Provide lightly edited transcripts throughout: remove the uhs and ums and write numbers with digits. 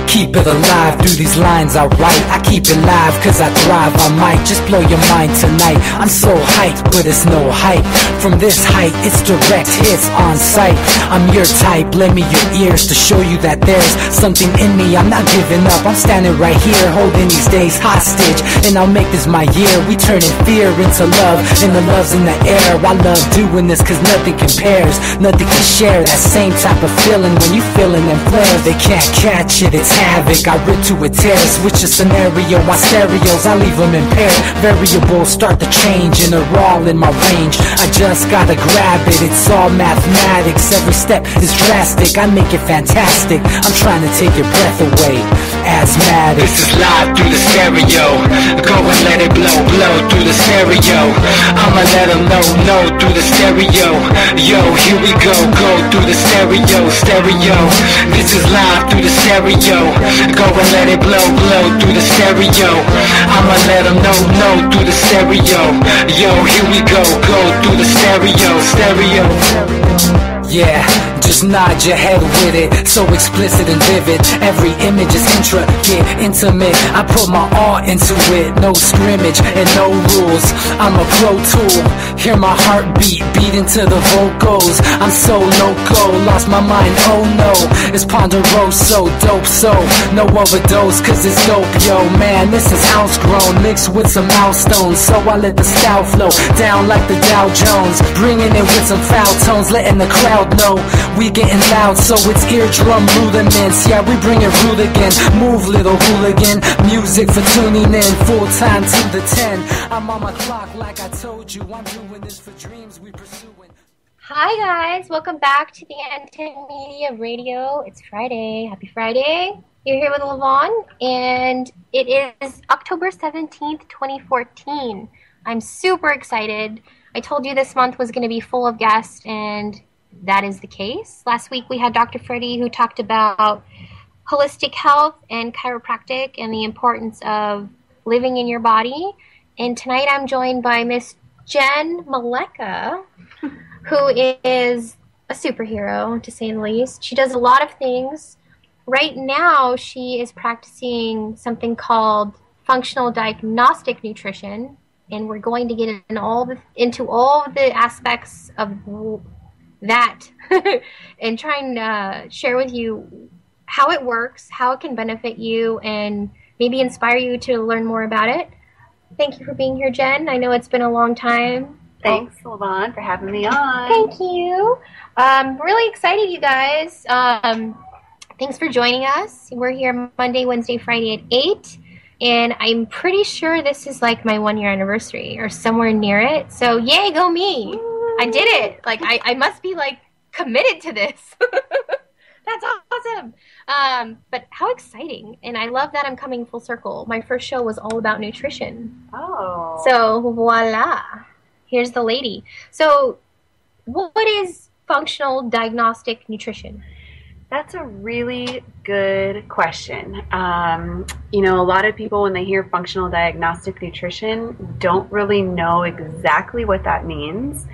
Keep it alive through these lines I write. I keep it live cause I thrive. I might just blow your mind tonight. I'm so hyped, but it's no hype. From this height, it's direct hits on sight. I'm your type, lend me your ears to show you that there's something in me. I'm not giving up, I'm standing right here, holding these days hostage. And I'll make this my year. We turning fear into love, and the love's in the air. I love doing this cause nothing compares. Nothing can share that same type of feeling when you feeling them flares. They can't catch it, it's havoc. I rip to a tear, switch a scenario on stereos, I leave them impaired. Variables start to change and they're all in my range. I just gotta grab it, it's all mathematics. Every step is drastic, I make it fantastic. I'm trying to take your breath away, asthmatic. This is live through the stereo. Go and let it blow, blow through the stereo. I'ma let them know through the stereo. Yo, here we go through the stereo, stereo. This is live through the stereo. Go and let it blow, blow through the stereo. I'ma let them know through the stereo. Yo, here we go through the stereo, stereo. Yeah, just nod your head with it, so explicit and vivid. Every image is intricate, intimate. I put my all into it, no scrimmage and no rules. I'm a pro tool, hear my heartbeat, beat into the vocals. I'm so loco, lost my mind, oh no. It's Ponderoso, dope, so no overdose, cause it's dope, yo. Man, this is house grown, mixed with some milestones. So I let the style flow down like the Dow Jones, bringing it with some foul tones, letting the crowd know we getting loud, so it's eardrum rudiments. Yeah, we bring it rude again. Move, little hooligan. Music for tuning in, full time to the 10. I'm on my clock like I told you. I'm doing this for dreams we pursuing. Hi guys, welcome back to the N10 Media Radio. It's Friday. Happy Friday. You're here with Lavon, and it is October 17th, 2014. I'm super excited. I told you this month was going to be full of guests, and that is the case. Last week we had Dr. Freddie, who talked about holistic health and chiropractic and the importance of living in your body. And tonight I'm joined by Miss Jen Maleka, who is a superhero, to say the least. She does a lot of things. Right now she is practicing something called functional diagnostic nutrition, and we're going to get into all the aspects of that and try and share with you how it works, how it can benefit you, and maybe inspire you to learn more about it. Thank you for being here, Jen. I know it's been a long time. Thanks, Lavon, for having me on. Thank you. Really excited, you guys. Thanks for joining us. We're here Monday, Wednesday, Friday at 8. And I'm pretty sure this is like my 1-year anniversary or somewhere near it. So yay, go me. I did it. Like, I must be, like, committed to this. That's awesome. But how exciting. And I love that I'm coming full circle. My first show was all about nutrition. Oh. So, voila. Here's the lady. So, what is functional diagnostic nutrition? That's a really good question. A lot of people, when they hear functional diagnostic nutrition, don't really know exactly what that means.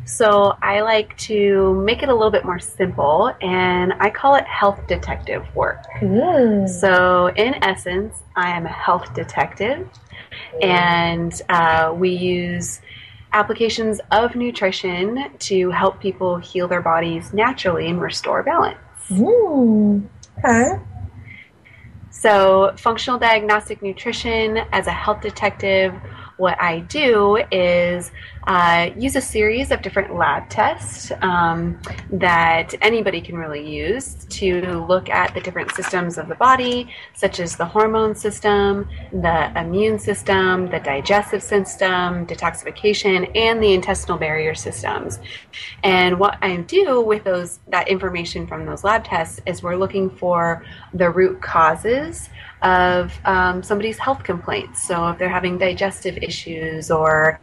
So I like to make it a little bit more simple, and I call it health detective work. Ooh. So in essence, I am a health detective, and we use applications of nutrition to help people heal their bodies naturally and restore balance. Ooh. Okay. So functional diagnostic nutrition, as a health detective, what I do is use a series of different lab tests that anybody can really use to look at the different systems of the body, such as the hormone system, the immune system, the digestive system, detoxification, and the intestinal barrier systems. And what I do with that information from those lab tests is we're looking for the root causes of somebody's health complaints. So if they're having digestive issues or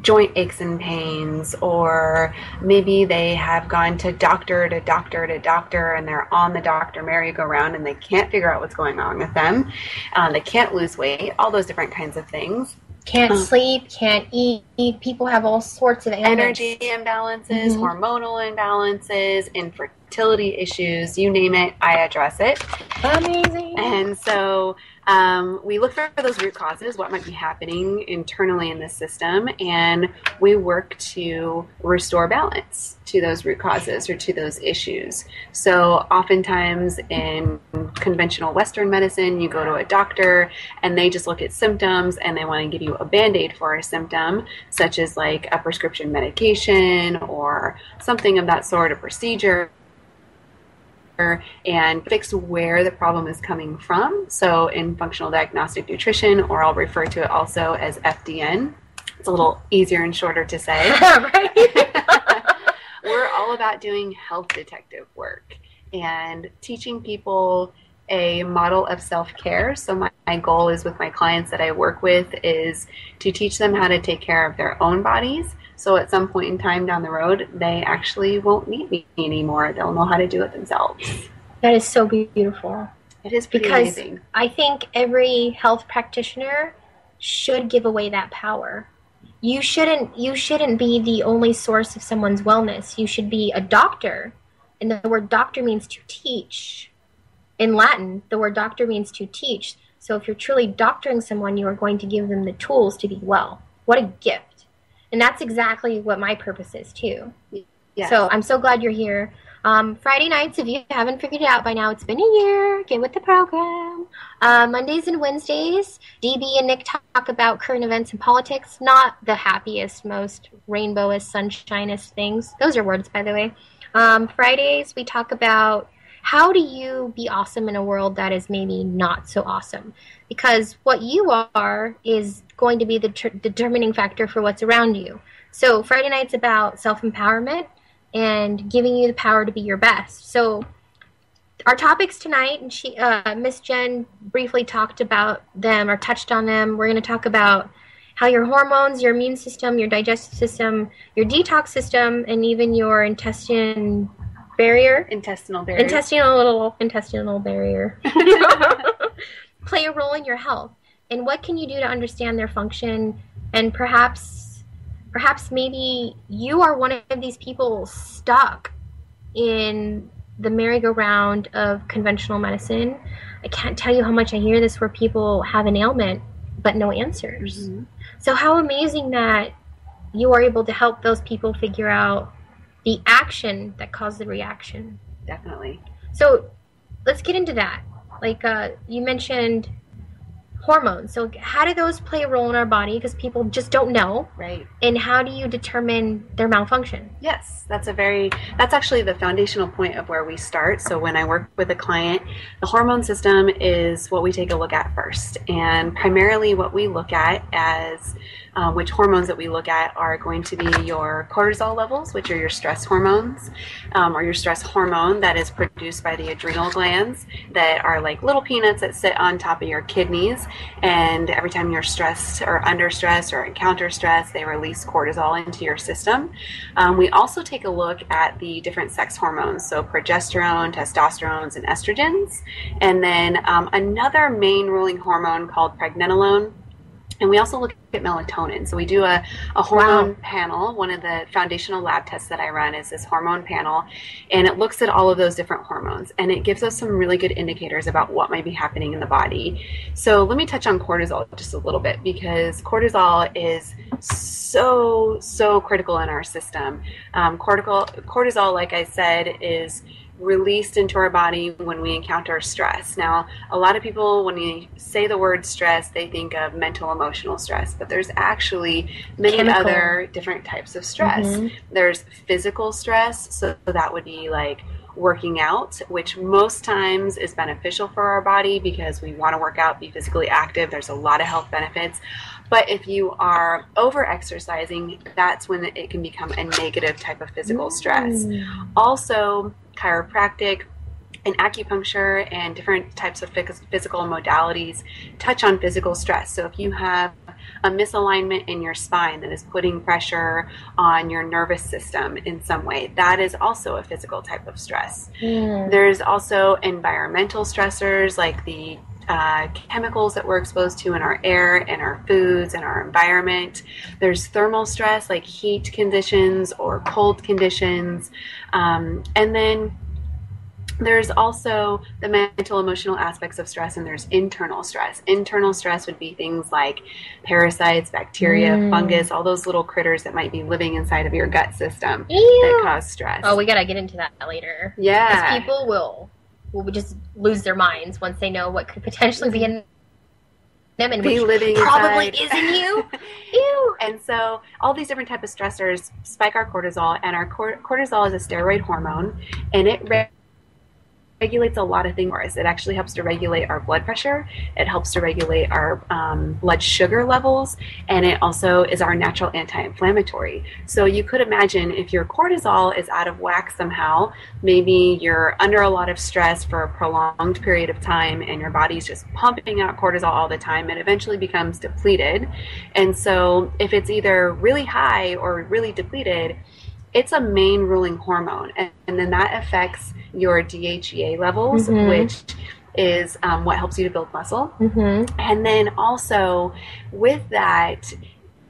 joint aches and pains, or maybe they have gone to doctor to doctor to doctor and they're on the doctor merry-go-round and they can't figure out what's going on with them. They can't lose weight, all those different kinds of things. Can't sleep, can't eat. People have all sorts of ailments. Energy imbalances, hormonal imbalances, infertility issues, you name it, I address it. Amazing. And so we look for those root causes, what might be happening internally in the system, and we work to restore balance to those root causes or to those issues. So oftentimes in conventional Western medicine, you go to a doctor and they just look at symptoms and they want to give you a Band-Aid for a symptom, such as like a prescription medication or something of that sort, a procedure, and fix where the problem is coming from. So in functional diagnostic nutrition, or I'll refer to it also as FDN, it's a little easier and shorter to say. We're all about doing health detective work and teaching people a model of self-care. So my goal is with my clients that I work with is to teach them how to take care of their own bodies. So at some point in time down the road, they actually won't need me anymore. They'll know how to do it themselves. That is so beautiful. It is pretty because amazing. I think every health practitioner should give away that power. You shouldn't be the only source of someone's wellness. You should be a doctor. And the word doctor means to teach. In Latin, the word doctor means to teach. So if you're truly doctoring someone, you are going to give them the tools to be well. What a gift. And that's exactly what my purpose is, too. Yes. So I'm so glad you're here. Friday nights, if you haven't figured it out by now, it's been a year. Get with the program. Mondays and Wednesdays, DB and Nick talk about current events and politics. Not the happiest, most rainbowest, sunshinest things. Those are words, by the way. Fridays, we talk about how do you be awesome in a world that is maybe not so awesome? Because what you are is going to be the determining factor for what's around you. So Friday night's about self-empowerment and giving you the power to be your best. So our topics tonight, and Miss Jen briefly talked about them or touched on them. We're going to talk about how your hormones, your immune system, your digestive system, your detox system, and even your intestinal barrier play a role in your health. And what can you do to understand their function? And perhaps maybe you are one of these people stuck in the merry-go-round of conventional medicine. I can't tell you how much I hear this where people have an ailment but no answers. Mm-hmm. So how amazing that you are able to help those people figure out the action that caused the reaction. Definitely. So let's get into that. Like you mentioned hormones. So how do those play a role in our body? Because people just don't know. Right. And how do you determine their malfunction? Yes, that's actually the foundational point of where we start. So when I work with a client, the hormone system is what we take a look at first. And primarily what we look at as which hormones that we look at are going to be your cortisol levels, which are your stress hormones, or your stress hormone that is produced by the adrenal glands that are like little peanuts that sit on top of your kidneys. And every time you're stressed or under stress or encounter stress, they release cortisol into your system. We also take a look at the different sex hormones, so progesterone, testosterone, and estrogens. And then another main ruling hormone called pregnenolone. And we also look at melatonin. So we do a hormone panel. One of the foundational lab tests that I run is this hormone panel, and it looks at all of those different hormones, and it gives us some really good indicators about what might be happening in the body. So let me touch on cortisol just a little bit, because cortisol is so critical in our system. Cortisol, like I said, is released into our body when we encounter stress. Now, a lot of people, when you say the word stress, they think of mental, emotional stress, but there's actually many other different types of stress. Mm-hmm. There's physical stress, so that would be like working out, which most times is beneficial for our body because we want to work out, be physically active. There's a lot of health benefits. But if you are over-exercising, that's when it can become a negative type of physical stress. Also, chiropractic and acupuncture and different types of physical modalities touch on physical stress. So if you have a misalignment in your spine that is putting pressure on your nervous system in some way, that is also a physical type of stress. There's also environmental stressors like the chemicals that we're exposed to in our air and our foods and our environment. There's thermal stress like heat conditions or cold conditions. And then There's also the mental, emotional aspects of stress, and there's internal stress. Internal stress would be things like parasites, bacteria, fungus, all those little critters that might be living inside of your gut system that cause stress. Oh, we gotta get into that later. Yeah. Because people will just lose their minds once they know what could potentially be in them and be living probably inside. is in you. Ew. And so all these different types of stressors spike our cortisol, and our cortisol is a steroid hormone, and it regulates a lot of things for us. It actually helps to regulate our blood pressure. It helps to regulate our blood sugar levels, and it also is our natural anti-inflammatory. So you could imagine if your cortisol is out of whack somehow, maybe you're under a lot of stress for a prolonged period of time and your body's just pumping out cortisol all the time, it eventually becomes depleted. And so if it's either really high or really depleted, it's a main ruling hormone, and then that affects your DHEA levels, which is what helps you to build muscle. And then also with that,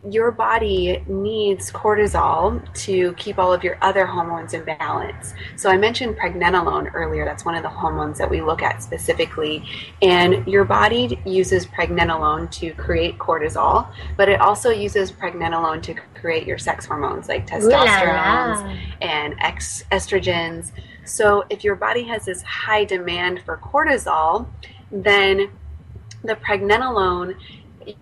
your body needs cortisol to keep all of your other hormones in balance. So I mentioned pregnenolone earlier. That's one of the hormones that we look at specifically. And your body uses pregnenolone to create cortisol, but it also uses pregnenolone to create your sex hormones like testosterone and estrogens. So if your body has this high demand for cortisol, then the pregnenolone,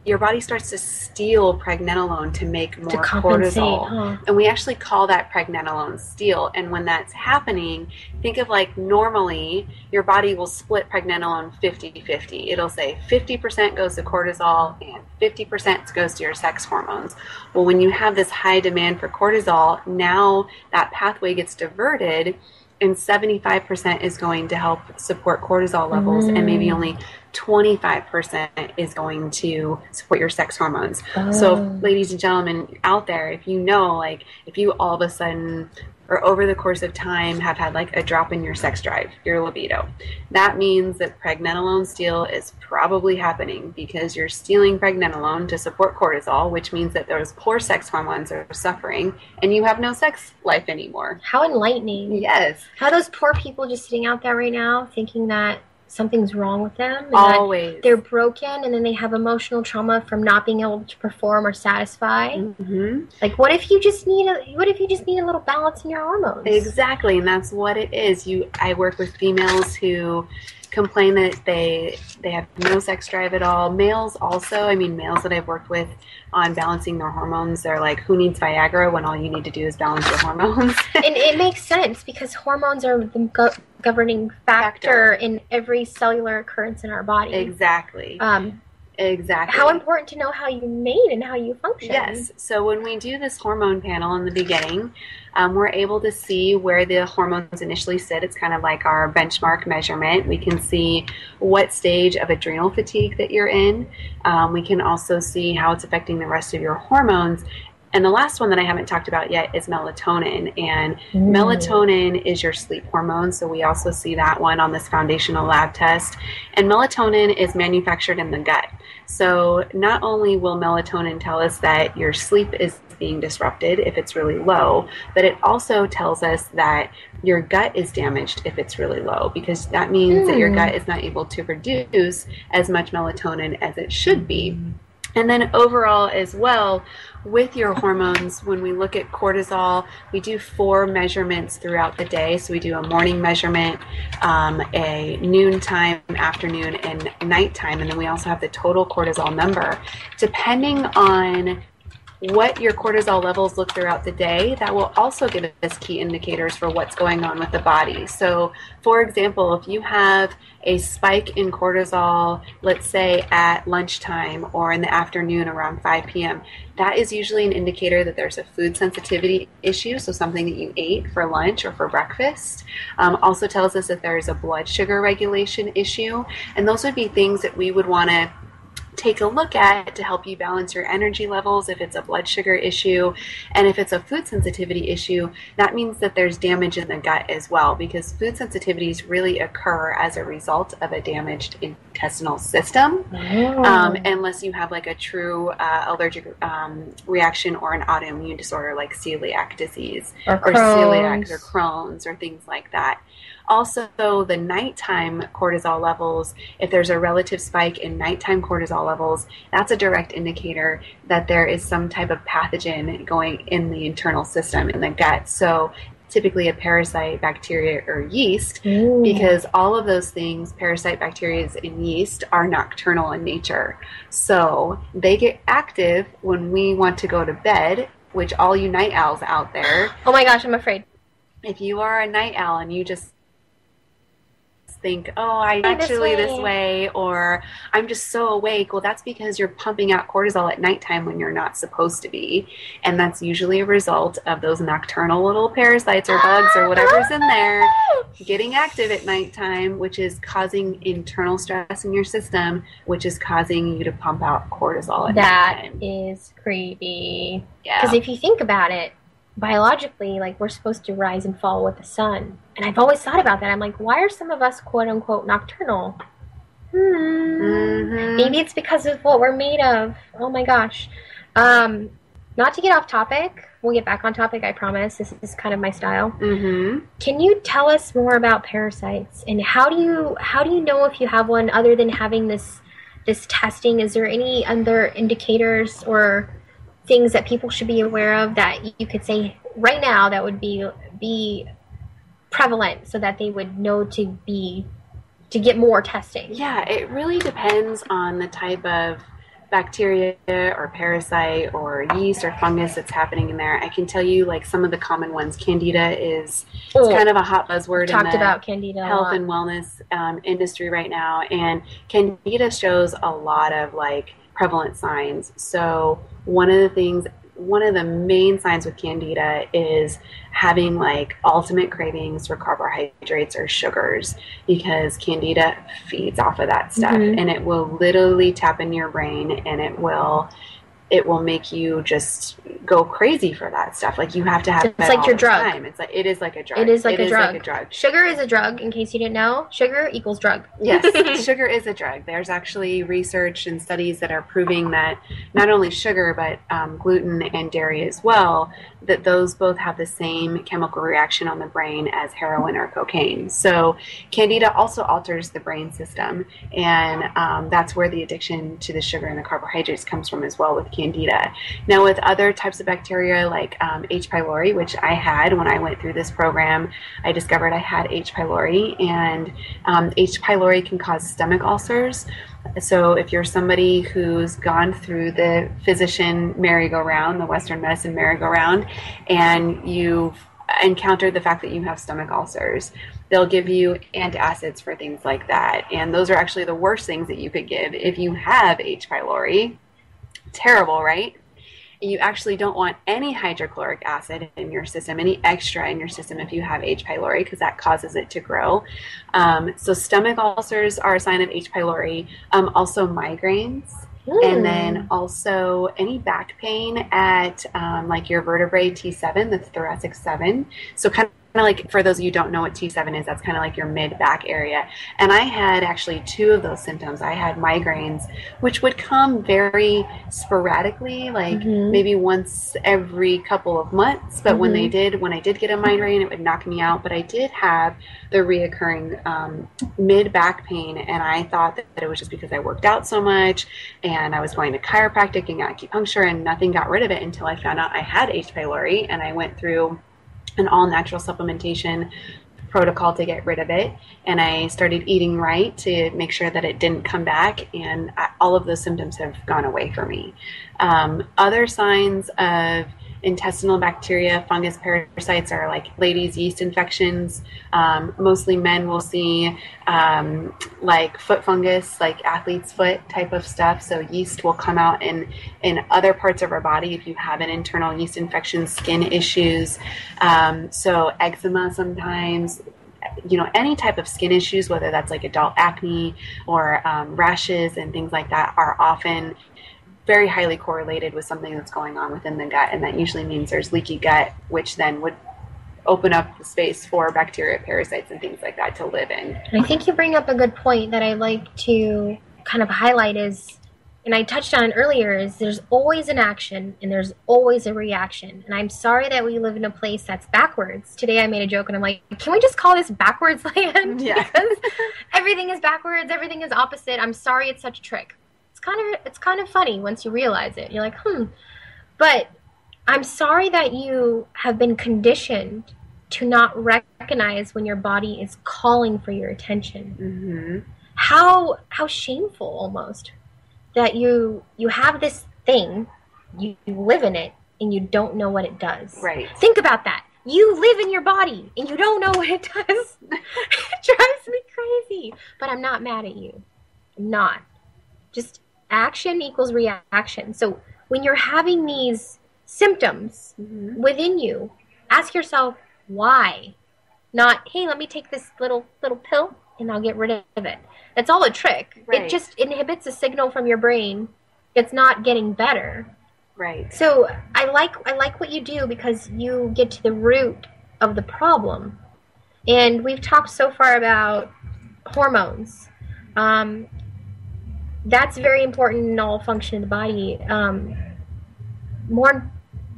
your body starts to steal pregnenolone to make more cortisol. And we actually call that pregnenolone steal. And when that's happening, think of like normally your body will split pregnenolone 50-50. It'll say 50% goes to cortisol and 50% goes to your sex hormones. Well, when you have this high demand for cortisol, now that pathway gets diverted, and 75% is going to help support cortisol levels, and maybe only 25% is going to support your sex hormones. So, ladies and gentlemen out there, if you know, like, if you all of a sudden or over the course of time have had like a drop in your sex drive, your libido, that means that pregnenolone steal is probably happening because you're stealing pregnenolone to support cortisol, which means that those poor sex hormones are suffering and you have no sex life anymore. How enlightening. Yes. How those poor people just sitting out there right now thinking that something's wrong with them. And always. They're broken, and then they have emotional trauma from not being able to perform or satisfy. Like, what if you just need a little balance in your hormones? Exactly, and that's what it is. I work with females who complain that they have no sex drive at all. Males also, males that I've worked with on balancing their hormones, they're like, who needs Viagra when all you need to do is balance your hormones? And it makes sense because hormones are the governing factor in every cellular occurrence in our body. Exactly. Exactly. How important to know how you made and how you function. Yes. So when we do this hormone panel in the beginning, we're able to see where the hormones initially sit. It's kind of like our benchmark measurement. We can see what stage of adrenal fatigue that you're in. We can also see how it's affecting the rest of your hormones. And the last one that I haven't talked about yet is melatonin. And melatonin is your sleep hormone. So we also see that one on this foundational lab test. And melatonin is manufactured in the gut. So not only will melatonin tell us that your sleep is being disrupted if it's really low, but it also tells us that your gut is damaged if it's really low, because that means that your gut is not able to produce as much melatonin as it should be. And then overall as well, with your hormones, when we look at cortisol, we do 4 measurements throughout the day. So we do a morning measurement, a noontime, afternoon, and nighttime. And then we also have the total cortisol number. Depending on what your cortisol levels look throughout the day, that will also give us key indicators for what's going on with the body. So, for example, if you have a spike in cortisol, let's say at lunchtime or in the afternoon around 5 p.m., that is usually an indicator that there's a food sensitivity issue, so something that you ate for lunch or for breakfast. Also tells us that there's a blood sugar regulation issue, and those would be things that we would want to take a look at to help you balance your energy levels if it's a blood sugar issue. And if it's a food sensitivity issue, that means that there's damage in the gut as well, because food sensitivities really occur as a result of a damaged intestinal system, unless you have like a true allergic reaction or an autoimmune disorder like celiac disease or celiac or Crohn's or things like that. Also, the nighttime cortisol levels, if there's a relative spike in nighttime cortisol levels, that's a direct indicator that there is some type of pathogen going in the internal system, in the gut. So typically a parasite, bacteria, or yeast, because all of those things, parasite, bacteria, and yeast, are nocturnal in nature. So they get active when we want to go to bed, which all you night owls out there. Oh my gosh, I'm afraid. If you are a night owl and you just think, oh, I'm actually this way, or I'm just so awake, well, that's because you're pumping out cortisol at nighttime when you're not supposed to be. And that's usually a result of those nocturnal little parasites or bugs or whatever's in there getting active at nighttime, which is causing internal stress in your system, which is causing you to pump out cortisol at nighttime. That is creepy. Yeah. Because if you think about it, biologically, like, we're supposed to rise and fall with the sun. And I've always thought about that. I'm like, why are some of us quote unquote nocturnal? Maybe it's because of what we're made of. Oh my gosh. Not to get off topic. We'll get back on topic, I promise. This is kind of my style. Can you tell us more about parasites, and how do you know if you have one other than having this testing? Is there any other indicators or things that people should be aware of that you could say right now that would be prevalent so that they would know to get more testing? Yeah, it really depends on the type of bacteria or parasite or yeast or fungus that's happening in there. I can tell you, like, some of the common ones. Candida is kind of a hot buzzword in the Candida health and wellness industry right now, and Candida shows a lot of like prevalent signs. So one of the main signs with Candida is having like ultimate cravings for carbohydrates or sugars, because Candida feeds off of that stuff, and it will literally tap into your brain, and it will make you just go crazy for that stuff. Like, you have to have it's like your drug. Time. It is like a drug. It is like a drug. Like a drug. Sugar is a drug, in case you didn't know. Sugar equals drug. Yes, sugar is a drug. There's actually research and studies that are proving that not only sugar, but gluten and dairy as well, that those both have the same chemical reaction on the brain as heroin or cocaine. So Candida also alters the brain system, and that's where the addiction to the sugar and the carbohydrates comes from as well with Candida. Now, with other types of bacteria like H. pylori, which I had when I went through this program, I discovered I had H. pylori, and H. pylori can cause stomach ulcers. So if you're somebody who's gone through the physician merry-go-round, the Western medicine merry-go-round, and you've encountered the fact that you have stomach ulcers, they'll give you antacids for things like that. And those are actually the worst things that you could give if you have H. pylori. Terrible, right? You actually don't want any hydrochloric acid in your system, any extra in your system if you have H. pylori, because that causes it to grow. So stomach ulcers are a sign of H. pylori. Also migraines. And then also any back pain at like your vertebrae T7, the thoracic 7. So kind of like, for those of you who don't know what T7 is, that's kind of like your mid-back area. And I had actually 2 of those symptoms. I had migraines, which would come very sporadically, like maybe once every couple of months. But when I did get a migraine, it would knock me out. But I did have the reoccurring mid-back pain, and I thought that it was just because I worked out so much, and I was going to chiropractic and acupuncture, and nothing got rid of it until I found out I had H. pylori, and I went through an all-natural supplementation protocol to get rid of it, and I started eating right to make sure that it didn't come back, and all of those symptoms have gone away for me. Other signs of intestinal bacteria, fungus, parasites are like ladies' yeast infections. Mostly men will see like foot fungus, like athlete's foot type of stuff. So yeast will come out in other parts of our body if you have an internal yeast infection, skin issues. So eczema sometimes, any type of skin issues, whether that's like adult acne or rashes and things like that, are often very highly correlated with something that's going on within the gut, and that usually means there's leaky gut, which then would open up the space for bacteria, parasites, and things like that to live in. I think you bring up a good point that I like to kind of highlight is and I touched on it earlier, is there's always an action and there's always a reaction. And I'm sorry that we live in a place that's backwards. Today I made a joke and I'm like, can we just call this backwards land? Yeah. Because everything is backwards, everything is opposite. I'm sorry it's such a trick. It's kind of funny once you realize it. You're like, But I'm sorry that you have been conditioned to not recognize when your body is calling for your attention. Mm-hmm. How shameful almost that you have this thing, you live in it, and you don't know what it does. Right. Think about that. You live in your body, and you don't know what it does. It drives me crazy. But I'm not mad at you. I'm not. Just action equals reaction. So when you're having these symptoms within you, ask yourself, why? Not, hey, let me take this little pill, and I'll get rid of it. It's all a trick. Right. It just inhibits a signal from your brain. It's not getting better. Right. So I like what you do because you get to the root of the problem. And we've talked so far about hormones. That's very important in all function of the body.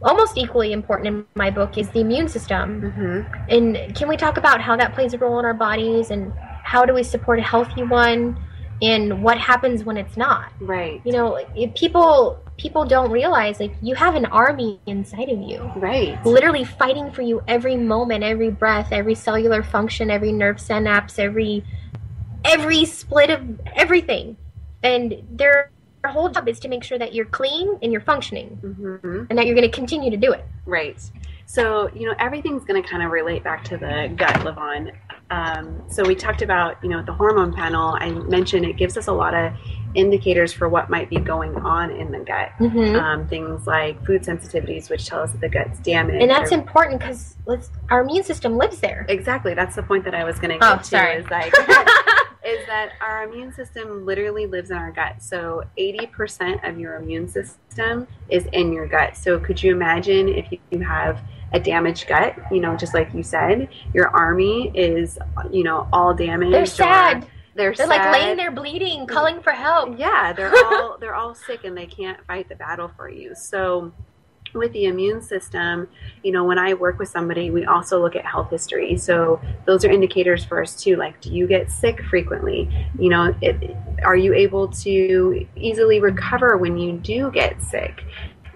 Almost equally important in my book is the immune system. Mm-hmm. And can we talk about how that plays a role in our bodies and how do we support a healthy one and what happens when it's not? Right. You know, people don't realize, like, you have an army inside of you. Right. Literally fighting for you every moment, every breath, every cellular function, every nerve synapse, every split of everything. And their whole job is to make sure that you're clean and you're functioning, and that you're going to continue to do it. Right. So, everything's going to kind of relate back to the gut, Levon. So we talked about, the hormone panel. I mentioned it gives us a lot of indicators for what might be going on in the gut. Things like food sensitivities, which tell us that the gut's damaged. And that's important because our immune system lives there. Exactly. That's the point that I was going to get to. Sorry. Is that our immune system literally lives in our gut. So 80% of your immune system is in your gut. So could you imagine if you have a damaged gut, just like you said, your army is, all damaged. They're sad. They're sad. Like laying there bleeding, calling for help. Yeah, they're all sick and they can't fight the battle for you. So with the immune system, when I work with somebody, we also look at health history. So those are indicators for us too. Like, do you get sick frequently? Are you able to easily recover when you do get sick?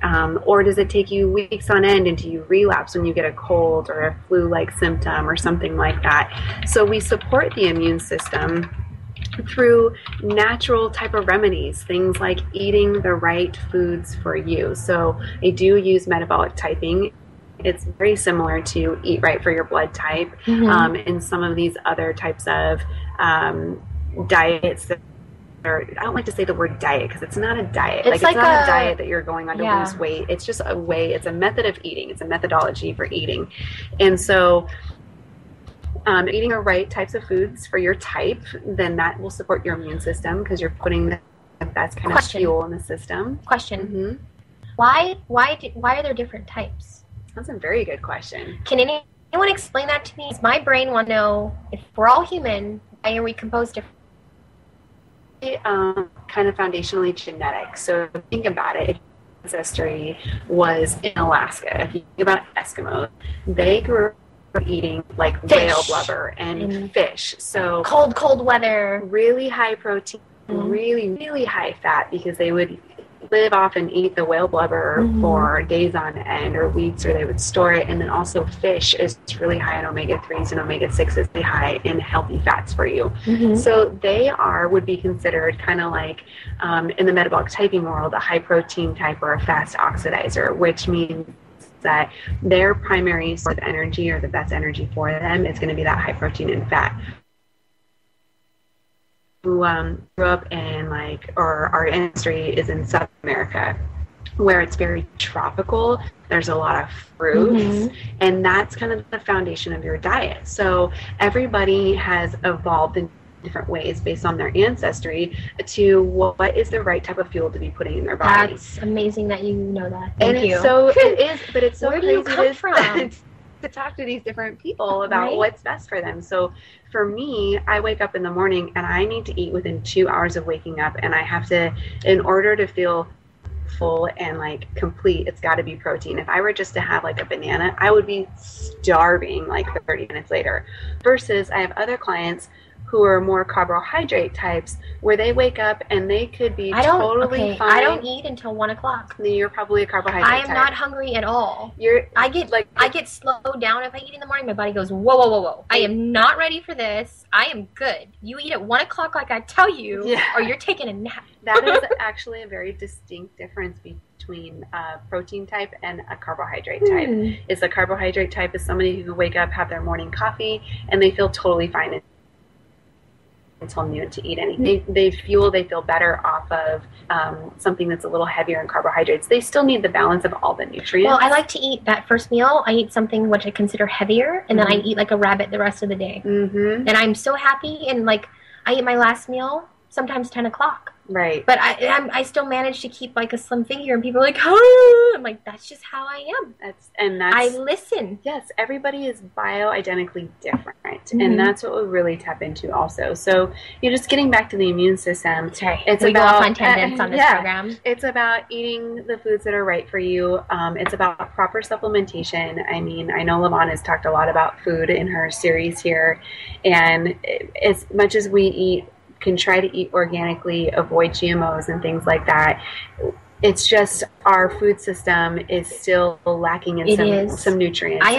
Or does it take you weeks on end until you relapse when you get a cold or a flu-like symptom or something like that? So we support the immune system through natural type of remedies, things like eating the right foods for you. So I do use metabolic typing. It's very similar to Eat Right for your blood type, and some of these other types of diets that I don't like to say the word diet because it's not a diet. It's not a diet that you're going on to lose weight. It's just a way. It's a method of eating. It's a methodology for eating. And so eating the right types of foods for your type, then that will support your immune system because you're putting the best kind of fuel in the system. Question. Why are there different types? That's a very good question. Can anyone explain that to me? My brain want to know, if we're all human, why are we composed differently? Kind of foundationally genetic. So think about it. Ancestry was in Alaska. If you think about Eskimos, they grew up eating like whale blubber and fish. So cold weather. Really high protein, really, really high fat because they would live off and eat the whale blubber for days on end or weeks, or they would store it. And then also fish is really high in omega-3s and omega-6s, really high in healthy fats for you. So they would be considered kind of like in the metabolic typing world, a high protein type or a fast oxidizer, which means that their primary source of energy or the best energy for them is going to be that high protein and fat. Who grew up in or our ancestry is in South America, where it's very tropical. There's a lot of fruits, and that's kind of the foundation of your diet. So everybody has evolved in different ways based on their ancestry to what is the right type of fuel to be putting in their body. That's amazing that you know that. Thank you. But it's so Where do crazy you come from? to talk to these different people about what's best for them. So for me, I wake up in the morning and I need to eat within 2 hours of waking up, and I have to, in order to feel full and like complete, it's got to be protein. If I were just to have like a banana, I would be starving like 30 minutes later. Versus I have other clients who are more carbohydrate types, where they wake up and they could be totally fine. I don't eat until 1 o'clock. You're probably a carbohydrate type. I am not hungry at all. I get slowed down if I eat in the morning. My body goes, whoa, whoa, whoa, whoa. I am not ready for this. I am good. You eat at 1 o'clock like I tell you, or you're taking a nap. That is actually a very distinct difference between a protein type and a carbohydrate type. Is a carbohydrate type is somebody who wake up, have their morning coffee, and they feel totally fine until noon to eat anything. They feel better off of something that's a little heavier in carbohydrates. They still need the balance of all the nutrients. Well, I like to eat that first meal. I eat something which I consider heavier, and then I eat like a rabbit the rest of the day. And I'm so happy, and like I eat my last meal sometimes 10 o'clock. Right. But I still manage to keep like a slim figure, and people are like, oh, I'm like, that's just how I am. I listen. Yes, everybody is bioidentically different, and that's what we really tap into also. So you're just getting back to the immune system. That's right. It's we about go off on tangents on this program. It's about eating the foods that are right for you. It's about proper supplementation. I mean, I know Lavon has talked a lot about food in her series here, and as much as we can try to eat organically, avoid GMOs and things like that, it's just our food system is still lacking in some nutrients. I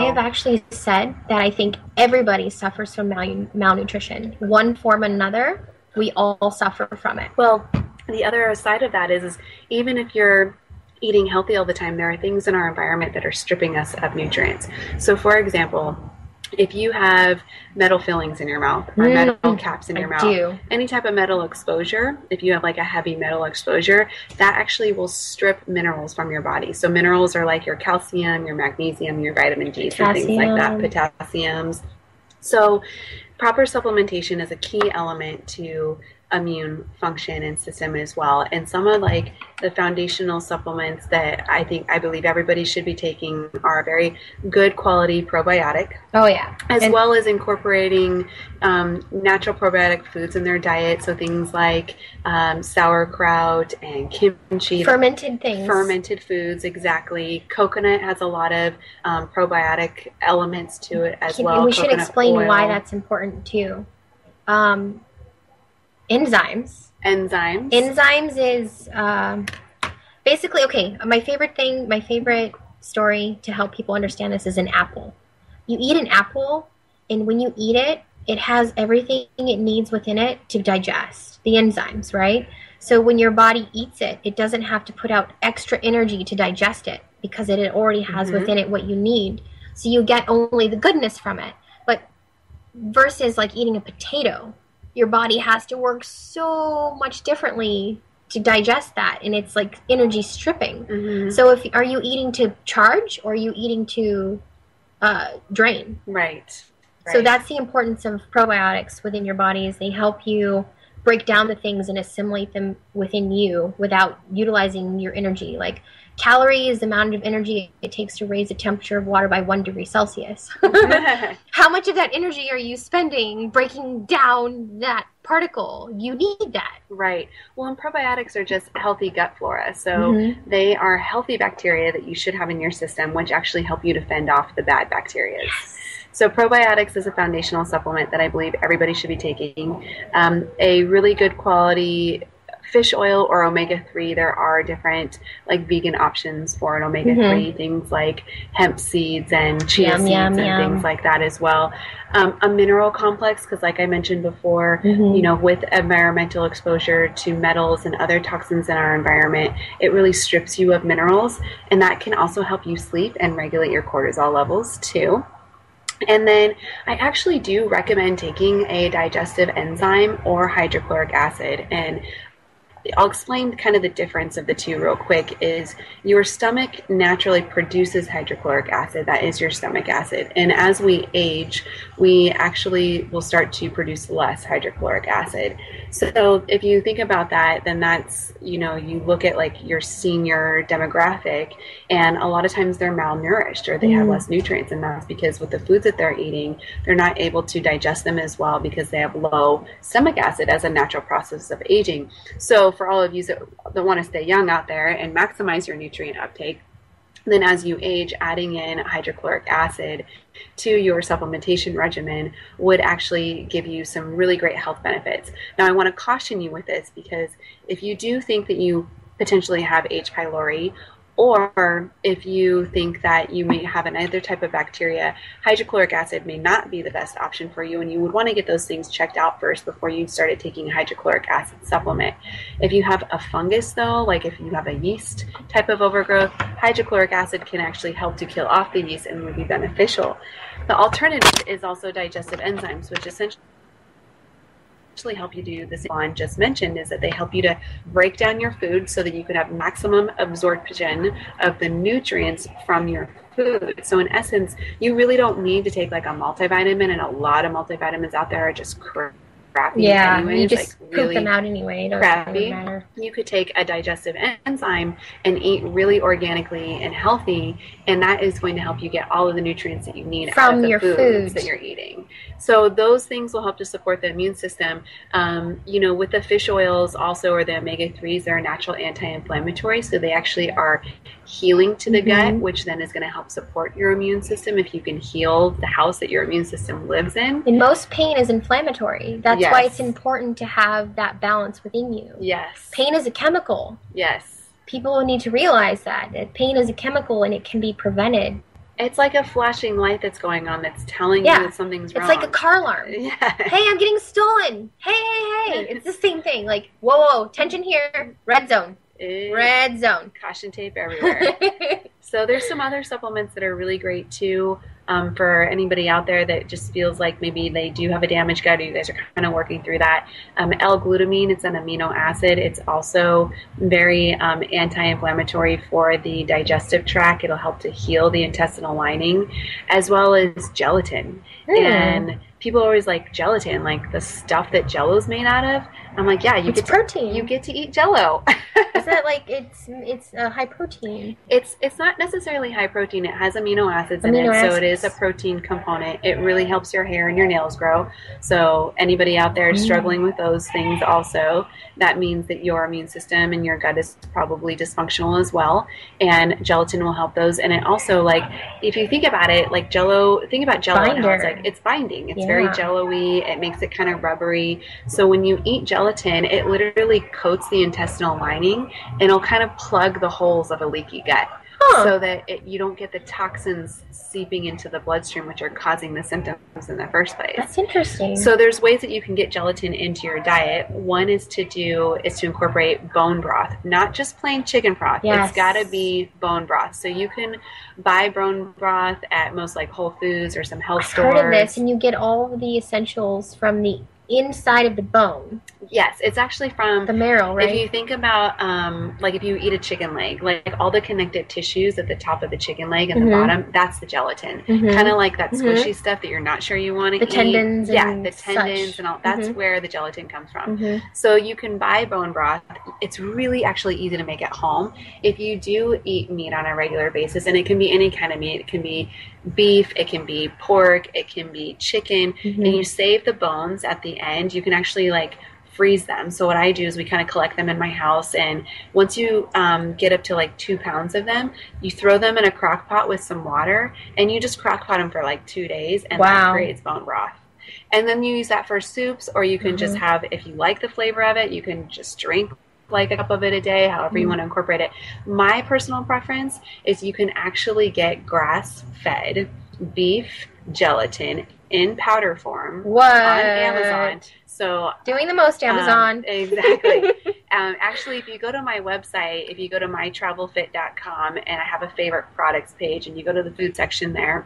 have actually said that I think everybody suffers from malnutrition. One form or another, we all suffer from it. Well, the other side of that is even if you're eating healthy all the time, there are things in our environment that are stripping us of nutrients. So for example, if you have metal fillings in your mouth or metal caps in your mouth, any type of metal exposure, if you have like a heavy metal exposure, that actually will strip minerals from your body. So minerals are like your calcium, your magnesium, your vitamin D, and things like that, potassiums. So proper supplementation is a key element to immune function and system as well. And some of like the foundational supplements that I believe everybody should be taking are a very good quality probiotic. Oh yeah. As well as incorporating natural probiotic foods in their diet. So things like sauerkraut and kimchi. Fermented things. Fermented foods, exactly. Coconut has a lot of probiotic elements to it as well. We should explain why that's important too. Enzymes is basically, okay, my favorite story to help people understand this is an apple. You eat an apple, and when you eat it, it has everything it needs within it to digest, the enzymes, right? So when your body eats it, it doesn't have to put out extra energy to digest it because it already has within it what you need. So you get only the goodness from it. But versus like eating a potato, your body has to work so much differently to digest that, and it's like energy stripping. So are you eating to charge, or are you eating to drain? Right. So that's the importance of probiotics within your body, is they help you break down the things and assimilate them within you without utilizing your energy. Like calorie is the amount of energy it takes to raise the temperature of water by 1 degree Celsius. How much of that energy are you spending breaking down that particle? You need that. Right. Well, and probiotics are just healthy gut flora. So they are healthy bacteria that you should have in your system, which actually help you to fend off the bad bacteria. Yes. So probiotics is a foundational supplement that I believe everybody should be taking. A really good quality fish oil or omega-3. There are different like vegan options for an omega-3, things like hemp seeds and chia seeds and things like that as well. A mineral complex, because like I mentioned before, you know, with environmental exposure to metals and other toxins in our environment, it really strips you of minerals, and that can also help you sleep and regulate your cortisol levels too. And then I actually do recommend taking a digestive enzyme or hydrochloric acid. And I'll explain kind of the difference of the two real quick. Is your stomach naturally produces hydrochloric acid. That is your stomach acid. And as we age, we actually will start to produce less hydrochloric acid. So if you think about that, then that's, you look at like your senior demographic, and a lot of times they're malnourished or they have less nutrients. And that's because with the foods that they're eating, they're not able to digest them as well because they have low stomach acid as a natural process of aging. So for all of you that want to stay young out there and maximize your nutrient uptake, then as you age, adding in hydrochloric acid to your supplementation regimen would actually give you some really great health benefits. Now, I want to caution you with this, because if you do think that you potentially have H. pylori, or if you think that you may have another type of bacteria, hydrochloric acid may not be the best option for you, and you would want to get those things checked out first before you started taking a hydrochloric acid supplement. If you have a fungus, though, like if you have a yeast type of overgrowth, hydrochloric acid can actually help to kill off the yeast and would be beneficial. The alternative is also digestive enzymes, which essentially help you do the same Juan just mentioned, is that they help you to break down your food so that you can have maximum absorption of the nutrients from your food. So in essence, you really don't need to take like a multivitamin, and a lot of multivitamins out there are just crappy. Yeah, anyways, you just like poop really them out anyway. It doesn't crappy. really matter. You could take a digestive enzyme and eat really organically and healthy, and that is going to help you get all of the nutrients that you need From out of the your foods food that you're eating. So those things will help to support the immune system. With the fish oils also, or the omega-3s, they're natural anti-inflammatory, so they actually are healing to the gut, which then is going to help support your immune system if you can heal the house that your immune system lives in. And most pain is inflammatory. That's Yes. why it's important to have that balance within you. Yes. Pain is a chemical. Yes. People need to realize that pain is a chemical and it can be prevented. It's like a flashing light that's going on that's telling you that something's wrong. It's like a car alarm. Yeah. Hey, I'm getting stolen. Hey. It's the same thing. Like, whoa, tension here. Red zone. Red zone. Caution tape everywhere. So there's some other supplements that are really great too, for anybody out there that just feels like maybe they do have a damaged gut, or you guys are kind of working through that. L-glutamine, it's an amino acid. It's also very anti-inflammatory for the digestive tract. It'll help to heal the intestinal lining, as well as gelatin. And people are always like, gelatin, like the stuff that Jello's made out of. I'm like, yeah, it's protein. You get to eat Jello. Is that like it's high protein? It's not necessarily high protein. It has amino acids in it, so it is a protein component. It really helps your hair and your nails grow. So anybody out there struggling with those things also, that means that your immune system and your gut is probably dysfunctional as well. And gelatin will help those. And it also, like, if you think about it, like Jello, think about Jello and how it's like, it's binding. It's very Jello-y. It makes it kind of rubbery. So when you eat gelatin, it literally coats the intestinal lining, and it'll kind of plug the holes of a leaky gut, so that you don't get the toxins seeping into the bloodstream, which are causing the symptoms in the first place. That's interesting. So there's ways that you can get gelatin into your diet. One is to incorporate bone broth, not just plain chicken broth. Yes. It's got to be bone broth. So you can buy bone broth at most like Whole Foods or some health stores. I've heard of this, and you get all of the essentials from the inside of the bone. Yes, it's actually from the marrow, right? If you think about, like if you eat a chicken leg, like all the connective tissues at the top of the chicken leg and the bottom, that's the gelatin. Kind of like that squishy stuff that you're not sure you want to eat. The tendons and the tendons such. And all. That's where the gelatin comes from. So you can buy bone broth. It's really actually easy to make at home. If you do eat meat on a regular basis, and it can be any kind of meat. It can be beef, it can be pork, it can be chicken, and you save the bones at the end. You can actually like freeze them. So what I do is we kind of collect them in my house, and once you get up to like 2 pounds of them, you throw them in a crock pot with some water, and you just crock pot them for like 2 days, and that creates bone broth. And then you use that for soups, or you can just have, if you like the flavor of it, you can just drink like a cup of it a day, however you want to incorporate it. My personal preference is you can actually get grass-fed beef gelatin in powder form on Amazon. So doing the most, Amazon. Exactly. Actually, if you go to my website, if you go to mytravelfit.com, and I have a favorite products page, and you go to the food section there,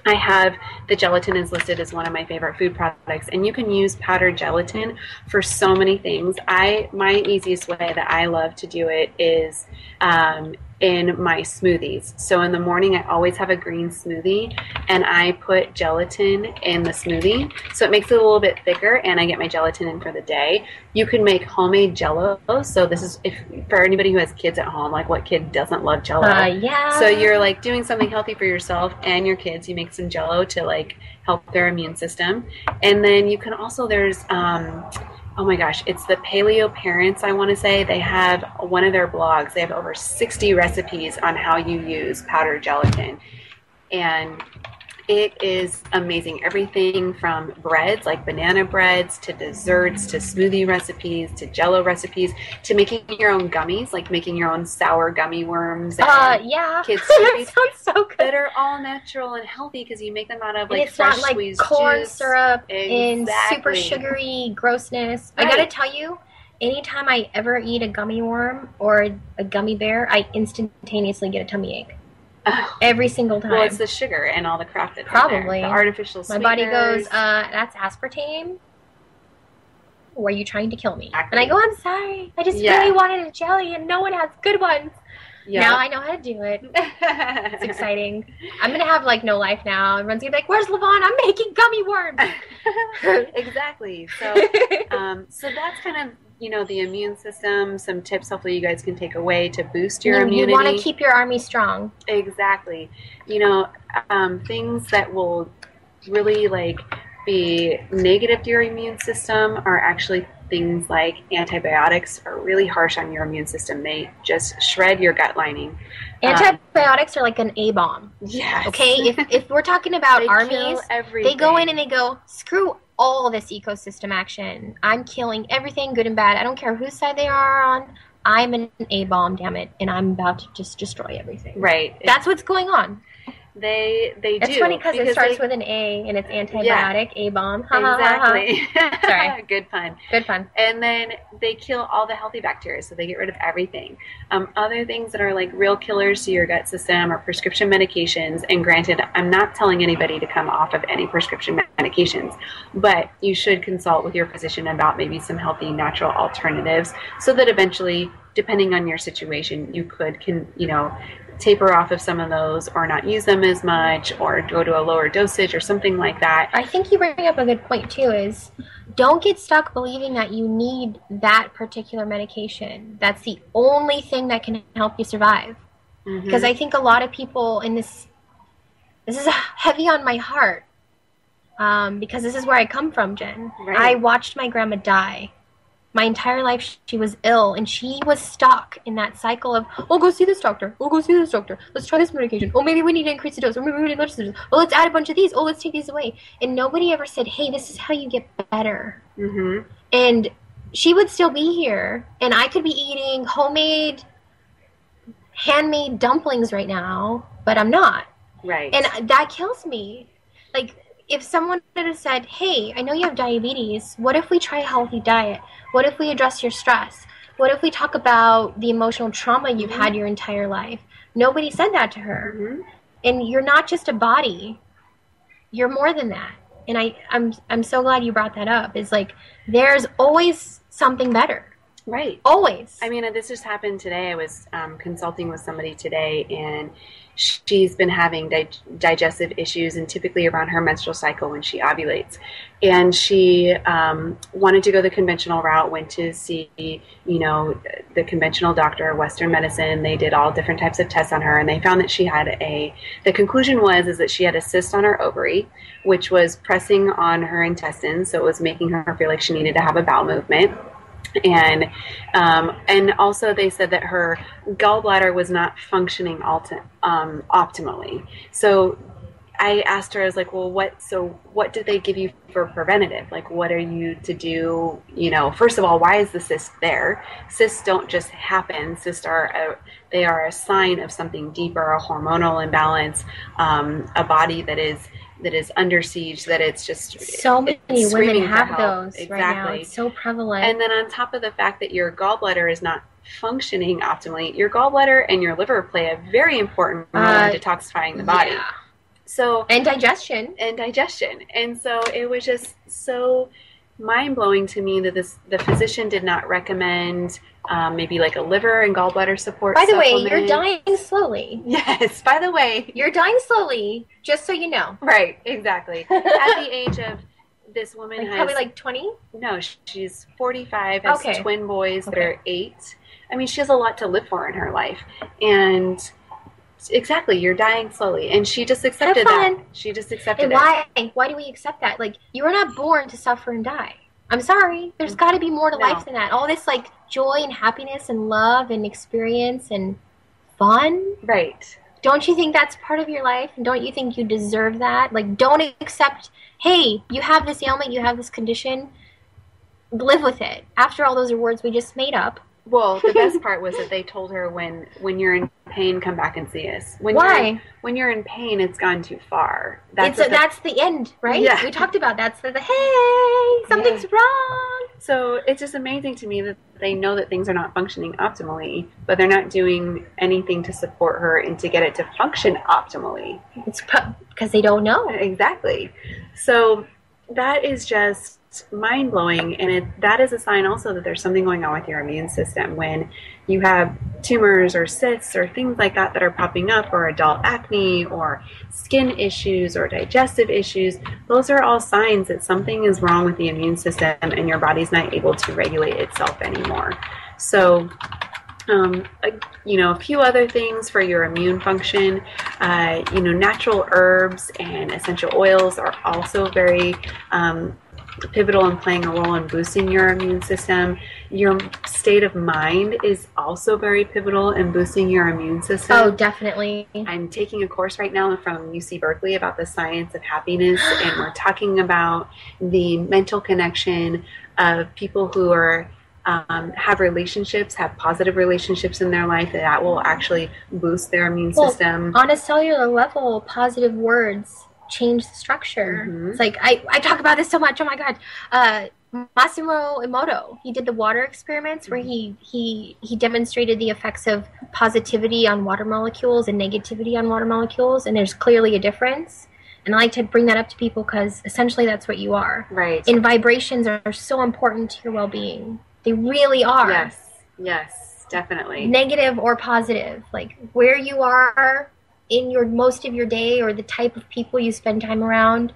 I have the gelatin is listed as one of my favorite food products, and you can use powdered gelatin for so many things. My easiest way that I love to do it is in my smoothies. So in the morning, I always have a green smoothie, and I put gelatin in the smoothie, so it makes it a little bit thicker, and I get my gelatin in for the day. You can make homemade Jell-O. So this is for anybody who has kids at home. Like, what kid doesn't love Jell-O? Yeah. So you're like doing something healthy for yourself and your kids. You make some Jell-O to like help their immune system, and then you can also oh my gosh, it's the Paleo Parents, I want to say. They have one of their blogs. They have over 60 recipes on how you use powdered gelatin. And it is amazing. Everything from breads, like banana breads, to desserts, to smoothie recipes, to Jell-O recipes, to making your own gummies, like making your own sour gummy worms. Yeah. Kids' That sounds so good. that are all natural and healthy because you make them out of like and it's fresh not like squeezed corn juice. syrup Exactly. and super sugary grossness. Right. I gotta tell you, anytime I ever eat a gummy worm or a gummy bear, I instantaneously get a tummy ache. Every single time. Well, it's the sugar and all the crap that's Probably. in there. The artificial My body sweeteners. goes, that's aspartame. Or are you trying to kill me? Exactly. And I go, I'm sorry. I just Yeah. really wanted a jelly and no one has good ones. Yeah. Now I know how to do it. It's exciting. I'm going to have like no life now. Everyone's going to be like, where's Levon? I'm making gummy worms. Exactly. So, so that's kind of, the immune system, some tips hopefully you guys can take away to boost your immunity. You want to keep your army strong. Exactly. Things that will really like be negative to your immune system are actually things like antibiotics are really harsh on your immune system. They just shred your gut lining. Antibiotics are like an A-bomb. Yes. Okay? If we're talking about They armies, kill everything. they go in and they go, screw all this ecosystem action. I'm killing everything good and bad. I don't care whose side they are on. I'm an A-bomb, damn it, and I'm about to just destroy everything. Right. That's what's going on. They do. It's funny because it starts with an A and it's antibiotic, A-bomb. Ha, ha, ha, ha. Exactly. Sorry. Good pun. Good fun. And then they kill all the healthy bacteria, so they get rid of everything. Other things that are like real killers to your gut system are prescription medications. And granted, I'm not telling anybody to come off of any prescription medications, but you should consult with your physician about maybe some healthy natural alternatives so that eventually, depending on your situation, you can taper off of some of those or not use them as much or go to a lower dosage or something like that. I think you bring up a good point too, is don't get stuck believing that you need that particular medication. That's the only thing that can help you survive. Because I think a lot of people in this is heavy on my heart, because this is where I come from, Jen. Right. I watched my grandma die. My entire life she was ill, and she was stuck in that cycle of, oh, go see this doctor. Oh, go see this doctor. Let's try this medication. Oh, maybe we need to increase the dose. Or maybe we need to reduce the dose. Oh, let's add a bunch of these. Oh, let's take these away. And nobody ever said, hey, this is how you get better. And she would still be here, and I could be eating homemade, handmade dumplings right now, but I'm not. Right. And that kills me. Like, if someone had said, hey, I know you have diabetes, what if we try a healthy diet? What if we address your stress? What if we talk about the emotional trauma you've had your entire life? Nobody said that to her. And you're not just a body. You're more than that. And I'm so glad you brought that up. It's like, there's always something better. Right. Always. I mean, this just happened today. I was consulting with somebody today, and she's been having digestive issues, and typically around her menstrual cycle when she ovulates. And she wanted to go the conventional route, went to see, the conventional doctor, Western medicine. They did all different types of tests on her, and they found that she had the conclusion is that she had a cyst on her ovary, which was pressing on her intestines, so it was making her feel like she needed to have a bowel movement. And also they said that her gallbladder was not functioning optimally. So I asked her, I was like, well, what did they give you for preventative? Like, what are you to do? First of all, why is the cyst there? Cysts don't just happen. Cysts they are a sign of something deeper, a hormonal imbalance, a body that is under siege, that it's just so many women have those exactly. right now. It's so prevalent. And then on top of the fact that your gallbladder is not functioning optimally, your gallbladder and your liver play a very important role in detoxifying the body. Yeah. And digestion. And so it was just so mind-blowing to me that the physician did not recommend maybe like a liver and gallbladder support By the supplement. way, you're dying slowly. Yes, by the way. You're dying slowly, just so you know. Right, exactly. At the age of, this woman has... Probably like 20? No, she's 45, has twin boys that are 8. I mean, she has a lot to live for in her life. And exactly, you're dying slowly. And she just accepted that. She just accepted it. Why do we accept that? Like, you were not born to suffer and die. I'm sorry. There's got to be more to life than that. All this, like, joy and happiness and love and experience and fun. Right. Don't you think that's part of your life? And don't you think you deserve that? Like, don't accept, hey, you have this ailment, you have this condition. Live with it. After all, those are words we just made up. Well, the best part was that they told her when you're in pain, come back and see us. Why? When you're in pain, it's gone too far. That's the end, right? Yeah. We talked about that. So hey, something's wrong. So it's just amazing to me that they know that things are not functioning optimally, but they're not doing anything to support her and to get it to function optimally. It's because they don't know. Exactly. So that is just mind-blowing, and that is a sign also that there's something going on with your immune system. When you have tumors or cysts or things like that are popping up, or adult acne or skin issues or digestive issues, those are all signs that something is wrong with the immune system and your body's not able to regulate itself anymore. So a few other things for your immune function. Natural herbs and essential oils are also very pivotal in playing a role in boosting your immune system. Your state of mind is also very pivotal in boosting your immune system. Oh, definitely. I'm taking a course right now from UC Berkeley about the science of happiness, and we're talking about the mental connection of people who are have relationships, have positive relationships in their life, that will actually boost their immune system. On a cellular level, positive words change the structure. Mm-hmm. It's like, I talk about this so much. Oh my God. Massimo Emoto, he did the water experiments where he demonstrated the effects of positivity on water molecules and negativity on water molecules, and there's clearly a difference. And I like to bring that up to people because essentially that's what you are. Right. And vibrations are so important to your well-being. They really are. Yes, definitely. Negative or positive, like where you are in most of your day or the type of people you spend time around,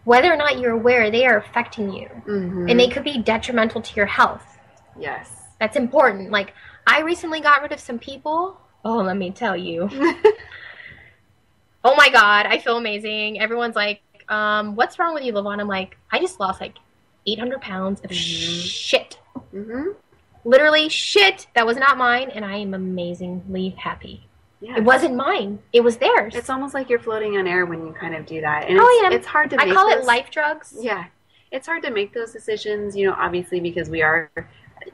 whether or not you're aware, they are affecting you. Mm-hmm. And they could be detrimental to your health. Yes. That's important. Like, I recently got rid of some people. Oh, let me tell you. Oh my God, I feel amazing. Everyone's like, what's wrong with you, Lavon? I'm like, I just lost like 800 pounds of shit. Mm-hmm. Literally shit that was not mine, and I am amazingly happy. Yes. It wasn't mine. It was theirs. It's almost like you're floating on air when you kind of do that. And it's hard to make I call it life drugs. Yeah. It's hard to make those decisions, obviously because we are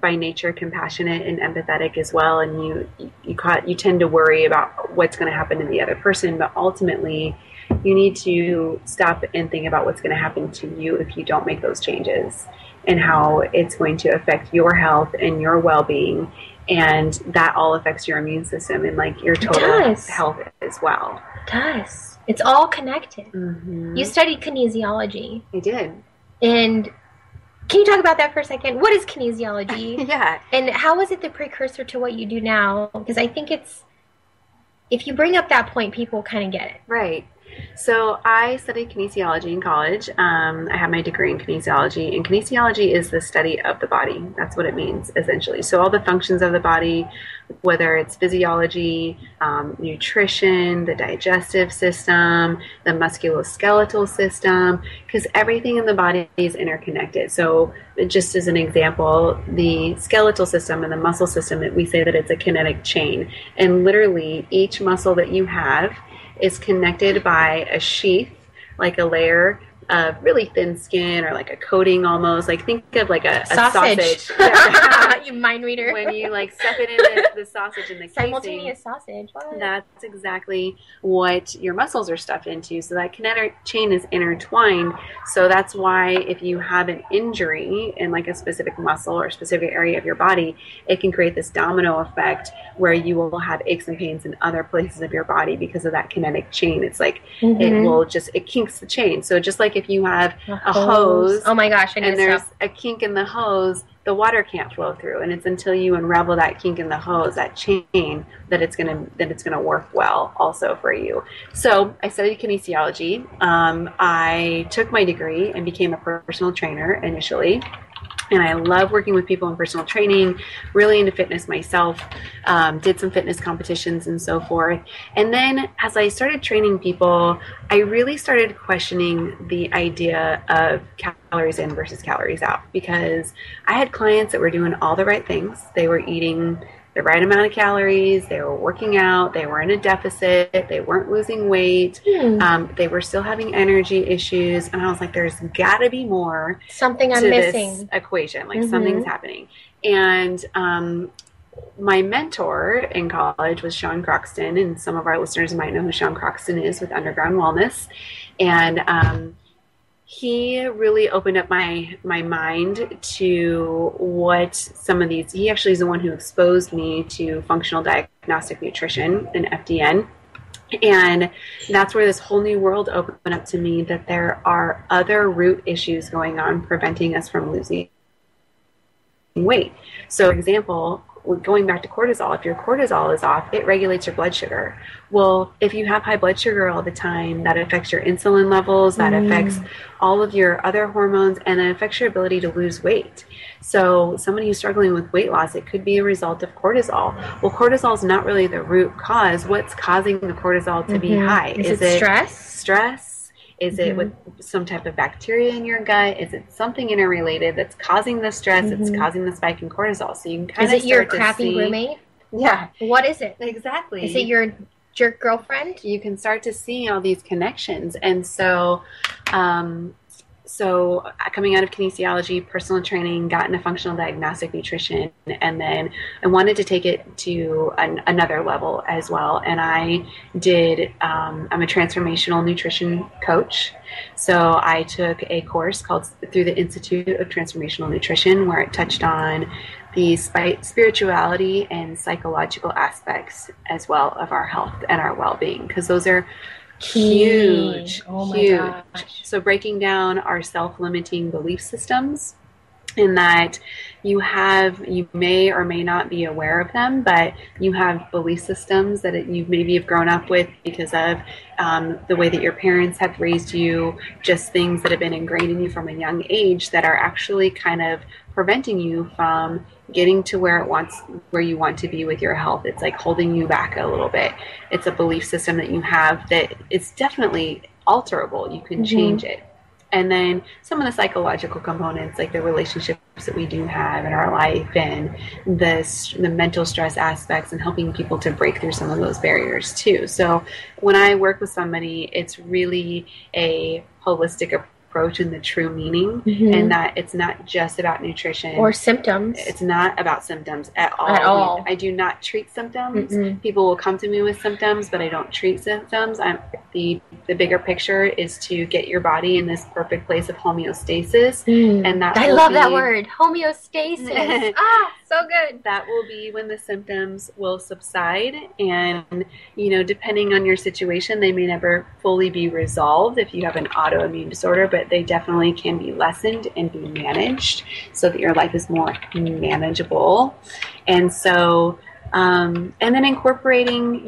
by nature compassionate and empathetic as well, and you tend to worry about what's going to happen to the other person, but ultimately you need to stop and think about what's going to happen to you if you don't make those changes, and how it's going to affect your health and your well-being, and that all affects your immune system and like your total health as well. It does. It's all connected. Mm-hmm. You studied kinesiology. I did. And can you talk about that for a second? What is kinesiology? Yeah. And how is it the precursor to what you do now? Because I think if you bring up that point, people kind of get it. Right. So I studied kinesiology in college. I have my degree in kinesiology, and kinesiology is the study of the body. That's what it means, essentially. So all the functions of the body, whether it's physiology, nutrition, the digestive system, the musculoskeletal system, because everything in the body is interconnected. So just as an example, the skeletal system and the muscle system, we say that it's a kinetic chain. And literally each muscle that you have is connected by a sheath, like a layer of really thin skin or like a coating almost. Like think of like a sausage. Yeah. My mind reader. When you like stuff it in the sausage and the simultaneous sausage. What? That's exactly what your muscles are stuffed into. So that kinetic chain is intertwined. So that's why if you have an injury in like a specific muscle or a specific area of your body, it can create this domino effect where you will have aches and pains in other places of your body because of that kinetic chain. It's like it kinks the chain. So just like if you have a hose, oh my gosh, and there's a kink in the hose, the water can't flow through, and it's until you unravel that kink in the hose, that chain, that it's gonna work well also for you. So I studied kinesiology. I took my degree and became a personal trainer initially. And I love working with people in personal training, really into fitness myself, did some fitness competitions and so forth. And then as I started training people, I really started questioning the idea of calories in versus calories out, because I had clients that were doing all the right things. They were eating the right amount of calories, they were working out, they were in a deficit, they weren't losing weight, they were still having energy issues, and I was like, there's got to be more something I'm missing this equation, like something's happening. And my mentor in college was Sean Croxton, and some of our listeners might know who Sean Croxton is with Underground Wellness, and he really opened up my mind to what some of these, he actually is the one who exposed me to functional diagnostic nutrition and FDN. And that's where this whole new world opened up to me, that there are other root issues going on preventing us from losing weight. So, for example, going back to cortisol, if your cortisol is off, it regulates your blood sugar. Well, if you have high blood sugar all the time, that affects your insulin levels, that affects all of your other hormones, and it affects your ability to lose weight. So somebody who's struggling with weight loss, it could be a result of cortisol. Well, cortisol is not really the root cause. What's causing the cortisol to be high? Is it stress? Stress? Is it with some type of bacteria in your gut? Is it something interrelated that's causing the stress, that's causing the spike in cortisol? So you can kind of Is it your crappy roommate? Yeah. What is it? Exactly. Is it your jerk girlfriend? You can start to see all these connections. And so, coming out of kinesiology, personal training, got into functional diagnostic nutrition, and then I wanted to take it to another level as well. And I did, I'm a transformational nutrition coach. So I took a course called through the Institute of Transformational Nutrition, where it touched on the spirituality and psychological aspects as well of our health and our well-being, because those are huge. So breaking down our self-limiting belief systems, in that you may or may not be aware of them, but you have belief systems that you maybe have grown up with because of the way that your parents have raised you, just things that have been ingrained in you from a young age that are actually kind of preventing you from getting to where you want to be with your health. It's like holding you back a little bit. It's a belief system that you have that it's definitely alterable. You can change it. And then some of the psychological components, like the relationships that we do have in our life, and the mental stress aspects, and helping people to break through some of those barriers too. So when I work with somebody, it's really a holistic approach in the true meaning, and that it's not just about nutrition or symptoms. It's not about symptoms at all. I do not treat symptoms. People will come to me with symptoms, but I don't treat symptoms. The bigger picture is to get your body in this perfect place of homeostasis, and that I love that word, homeostasis. So good. That will be when the symptoms will subside, and depending on your situation, they may never fully be resolved if you have an autoimmune disorder, but they definitely can be lessened and be managed so that your life is more manageable. And so and then incorporating,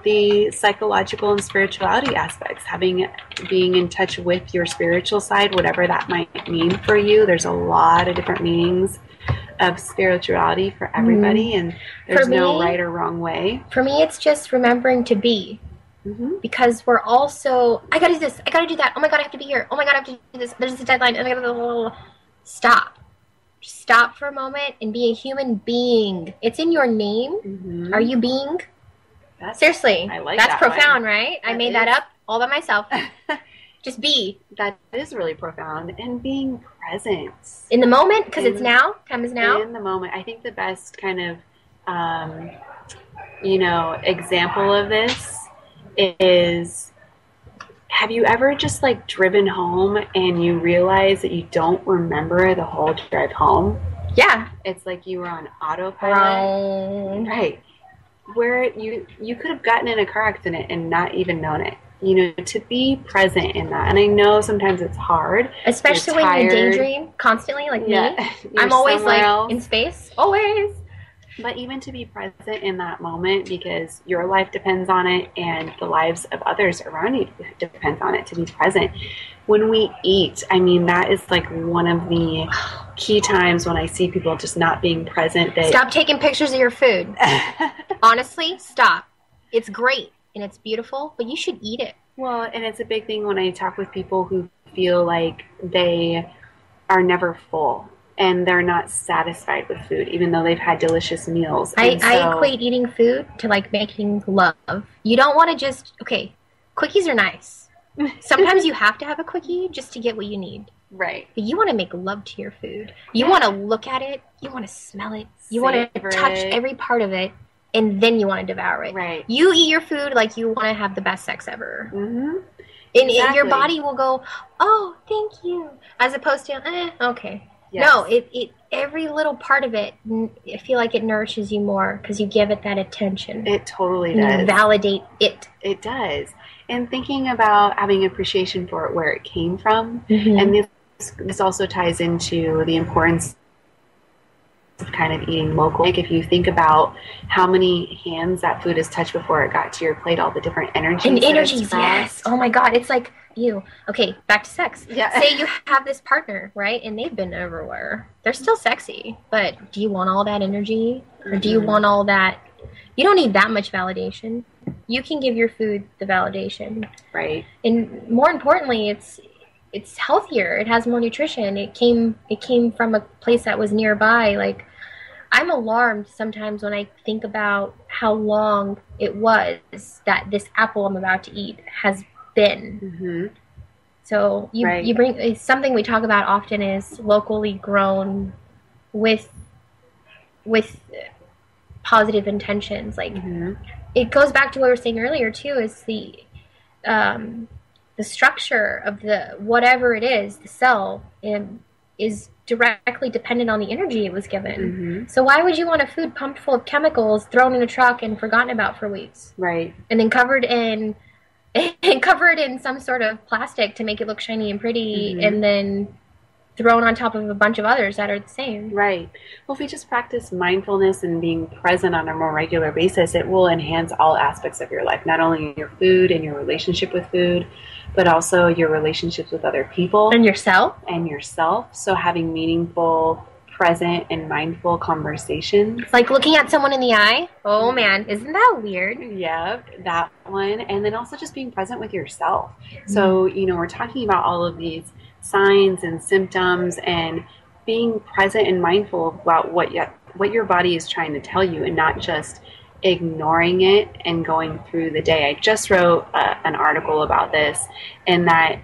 the psychological and spirituality aspects, being in touch with your spiritual side, whatever that might mean for you. There's a lot of different meanings of spirituality for everybody, and there's no right or wrong way. For me, it's just remembering to be. Because we're also, I gotta do this, I gotta do that, oh my god, I have to be here, oh my god, I have to do this, there's a deadline, and I gotta stop. Just stop for a moment and be a human being. It's in your name. Are you being? Seriously, I like that's that profound, one. Right? I made that up all by myself. Just be. That is really profound. And being present. In the moment, because it's now. Time is now. In the moment. I think the best kind of, example of this is, have you ever just like driven home and you realize that you don't remember the whole drive home? Yeah. It's like you were on autopilot. Right. Where you could have gotten in a car accident and not even known it. To be present in that. And I know sometimes it's hard. Especially when you daydream constantly, like me. I'm always like in space. Always. But even to be present in that moment, because your life depends on it and the lives of others around you depends on it, to be present. When we eat, I mean, that is like one of the key times when I see people just not being present. Stop taking pictures of your food. Honestly, stop. It's great and it's beautiful, but you should eat it. Well, and it's a big thing when I talk with people who feel like they are never full. And they're not satisfied with food, even though they've had delicious meals. I equate eating food to like making love. You don't want to just, quickies are nice. Sometimes you have to have a quickie just to get what you need. Right. But you want to make love to your food. You want to look at it. You want to smell it. You want to touch every part of it. And then you want to devour it. Right. You eat your food like you want to have the best sex ever. Mm-hmm. And your body will go, oh, thank you. As opposed to, okay. Yes. No, it every little part of it, I feel like it nourishes you more because you give it that attention. It totally does. You validate it. It does. And thinking about having appreciation for it where it came from, and this also ties into the importance of kind of eating local. Like if you think about how many hands that food has touched before it got to your plate, all the different energies. And energies, yes. Oh my God, it's like you. Okay, back to sex. Yeah. Say you have this partner, right? And they've been everywhere. They're still sexy, but do you want all that energy? Or do you want all that? You don't need that much validation. You can give your food the validation. Right. And more importantly, it's healthier. It has more nutrition. It came from a place that was nearby. Like, I'm alarmed sometimes when I think about how long it was that this apple I'm about to eat has been. Mm-hmm. So you bring, it's something we talk about often is locally grown with positive intentions. Like it goes back to what we were saying earlier too, is the structure of the whatever it is, the cell, is directly dependent on the energy it was given. So why would you want a food pumped full of chemicals, thrown in a truck, and forgotten about for weeks? Right. And then covered in some sort of plastic to make it look shiny and pretty, and then thrown on top of a bunch of others that are the same. Right. Well, if we just practice mindfulness and being present on a more regular basis, it will enhance all aspects of your life, not only your food and your relationship with food, but also your relationships with other people. And yourself. So having meaningful, present, and mindful conversations. It's like looking at someone in the eye. Oh, man. Isn't that weird? Yeah, that one. And then also just being present with yourself. So, we're talking about all of these signs and symptoms and being present and mindful about what your body is trying to tell you and not just ignoring it and going through the day. I just wrote an article about this, and that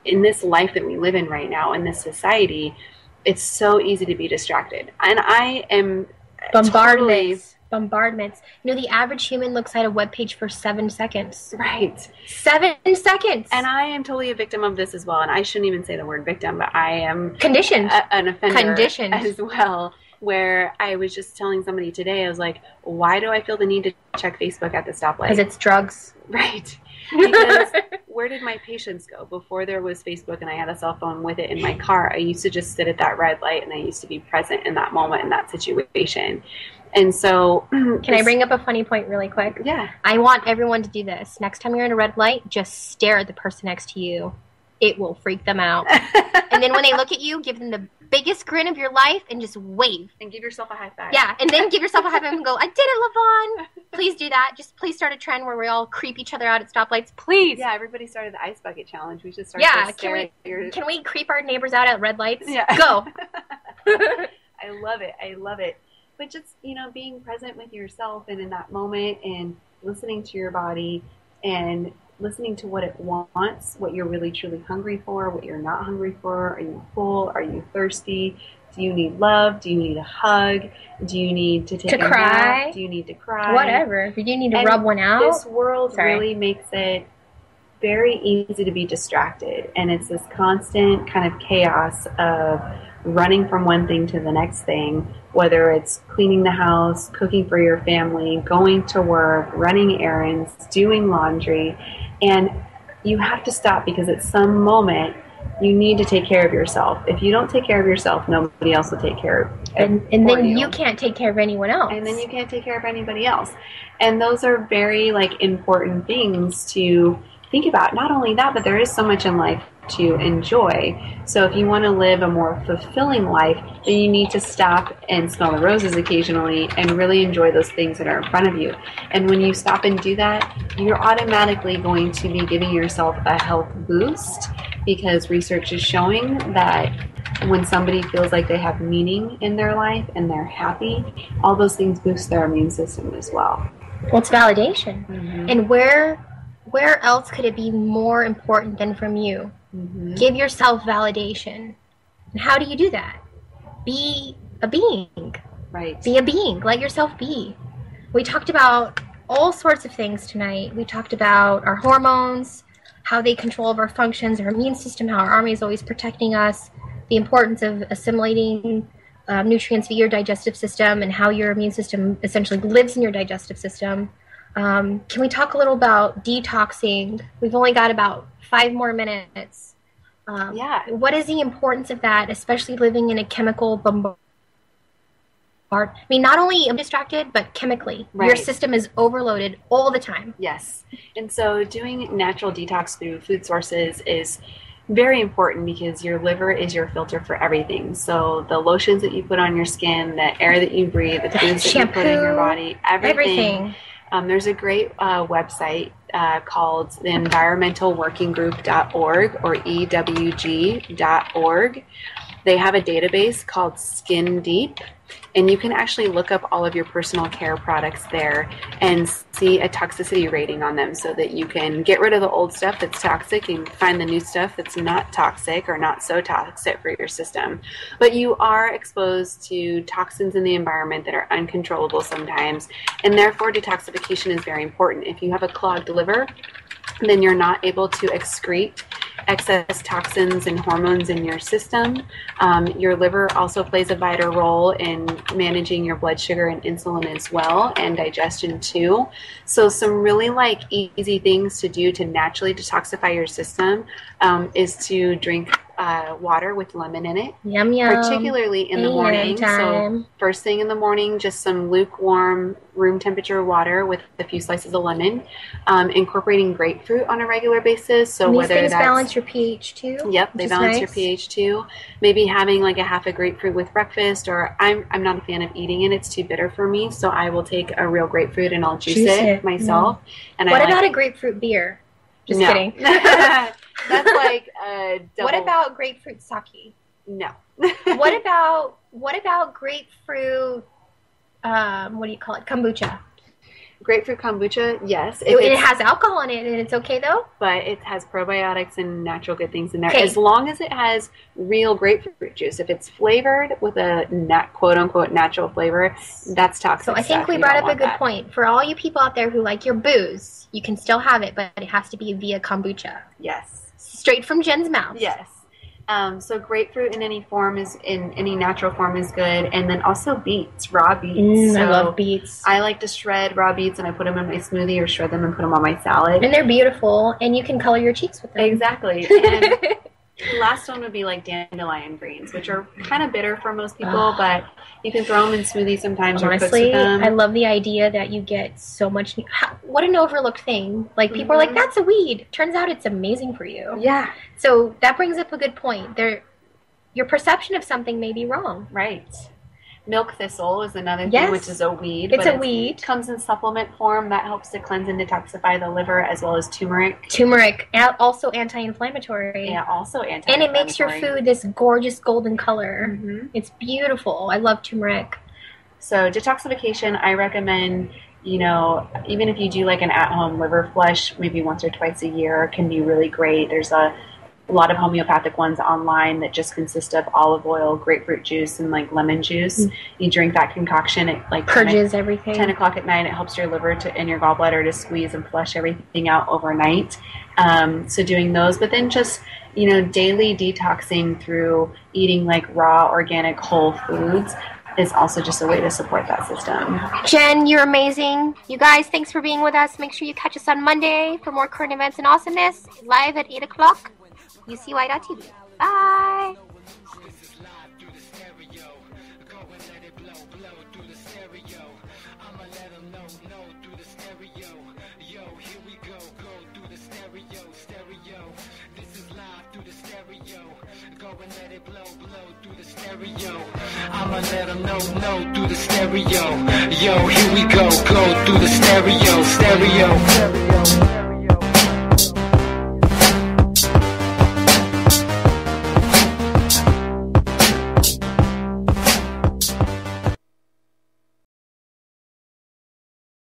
in this life that we live in right now, in this society, it's so easy to be distracted. And I am bombardments. The average human looks at a webpage for 7 seconds. Right. 7 seconds. And I am totally a victim of this as well. And I shouldn't even say the word victim, but I am conditioned. An offender Conditioned as well. Where I was just telling somebody today, I was like, why do I feel the need to check Facebook at the stoplight? Because it's drugs. Right. Because where did my patience go? Before there was Facebook and I had a cell phone with it in my car, I used to just sit at that red light and I used to be present in that moment, in that situation. And so... Can I bring up a funny point really quick? Yeah. I want everyone to do this. Next time you're in a red light, just stare at the person next to you. It will freak them out. And then when they look at you, give them the biggest grin of your life and just wave. And give yourself a high five. Yeah, and then give yourself a high five and go, I did it, Lavon. Please do that. Just please start a trend where we all creep each other out at stoplights. Please. Yeah, everybody started the ice bucket challenge. We should start can we creep our neighbors out at red lights? Yeah. Go. I love it. But just, being present with yourself and in that moment and listening to your body and listening to what it wants, what you're really truly hungry for, what you're not hungry for. Are you full? Are you thirsty? Do you need love? Do you need a hug? Do you need to take a cry? nap? Do you need to cry? Whatever. If you do need to And rub one out. This world really makes it very easy to be distracted, and it's this constant kind of chaos of running from one thing to the next thing, whether it's cleaning the house, cooking for your family, going to work, running errands, doing laundry, and you have to stop because at some moment you need to take care of yourself. If you don't take care of yourself, nobody else will take care of and then you can't take care of anyone else. And then you can't take care of anybody else. And those are very important things to think about. Not only that, but there is so much in life to enjoy. So if you want to live a more fulfilling life, then you need to stop and smell the roses occasionally and really enjoy those things that are in front of you. And when you stop and do that, you're automatically going to be giving yourself a health boost, because research is showing that when somebody feels like they have meaning in their life and they're happy, all those things boost their immune system as well. Well, it's validation. Mm-hmm. And where else could it be more important than from you? Mm-hmm. Give yourself validation. And how do you do that? Be a being. Right. Be a being. Let yourself be. We talked about all sorts of things tonight. We talked about our hormones, how they control our functions, our immune system, how our army is always protecting us, the importance of assimilating nutrients via your digestive system, and how your immune system essentially lives in your digestive system. Can we talk a little about detoxing? We've only got about 5 more minutes. What is the importance of that, especially living in a chemical bombardment? I mean, not only distracted, but chemically. Right. Your system is overloaded all the time. Yes. And so doing natural detox through food sources is very important, because your liver is your filter for everything. So the lotions that you put on your skin, the air that you breathe, the foods that you put in your body, everything. There's a great website called the environmentalworkinggroup.org, or EWG.org. They have a database called Skin Deep, and you can actually look up all of your personal care products there and see a toxicity rating on them, so that you can get rid of the old stuff that's toxic and find the new stuff that's not toxic or not so toxic for your system. But you are exposed to toxins in the environment that are uncontrollable sometimes, and therefore detoxification is very important. If you have a clogged liver, then you're not able to excrete excess toxins and hormones in your system. Your liver also plays a vital role in managing your blood sugar and insulin as well, and digestion too. So some really easy things to do to naturally detoxify your system is to drink water with lemon in it. Yum, yum. Particularly in the morning. So first thing in the morning, just some lukewarm room temperature water with a few slices of lemon. Incorporating grapefruit on a regular basis. So and whether these things that's balance your pH too. Yep, they balance your pH too. Maybe having a half a grapefruit with breakfast, or I'm not a fan of eating it. It's too bitter for me, so I will take a real grapefruit and I'll juice it myself. And what about a grapefruit beer? Just kidding. That's like a double. What about grapefruit sake? No. What about grapefruit? What do you call it? Kombucha. Grapefruit kombucha, yes. It has alcohol in it, and it's okay though. But it has probiotics and natural good things in there, as long as it has real grapefruit juice. If it's flavored with a quote unquote natural flavor, that's toxic. So I think we brought up a good point for all you people out there who like your booze. You can still have it, but it has to be via kombucha. Yes. Straight from Jen's mouth. Yes. So grapefruit in any natural form is good, and then also beets, raw beets. I love beets. I like to shred raw beets, and I put them in my smoothie, or shred them and put them on my salad. And they're beautiful, and you can color your cheeks with them. Exactly. And last one would be dandelion greens, which are kind of bitter for most people, but you can throw them in smoothies sometimes. Honestly, or cook with them. I love the idea that you get so much. What an overlooked thing! People are like, "That's a weed." Turns out it's amazing for you. Yeah. So that brings up a good point. Your perception of something may be wrong. Right. Milk thistle is another thing, which is a weed. It's a weed. It comes in supplement form. That helps to cleanse and detoxify the liver, as well as turmeric. Turmeric, also anti-inflammatory. Yeah, also anti-inflammatory. And it makes your food this gorgeous golden color. Mm-hmm. It's beautiful. I love turmeric. So detoxification, I recommend even if you do like an at-home liver flush, maybe once or twice a year, can be really great. There's a lot of homeopathic ones online that just consist of olive oil, grapefruit juice, and like lemon juice. You drink that concoction, it like purges everything. 10 o'clock at night, it helps your liver and your gallbladder to squeeze and flush everything out overnight. So doing those, but then just daily detoxing through eating like raw, organic, whole foods is also just a way to support that system. Jen, you're amazing. You guys, thanks for being with us. Make sure you catch us on Monday for more current events and awesomeness, live at 8 o'clock, UCY.tv. Bye! I'ma let them know through the stereo. Yo, here we go through the stereo.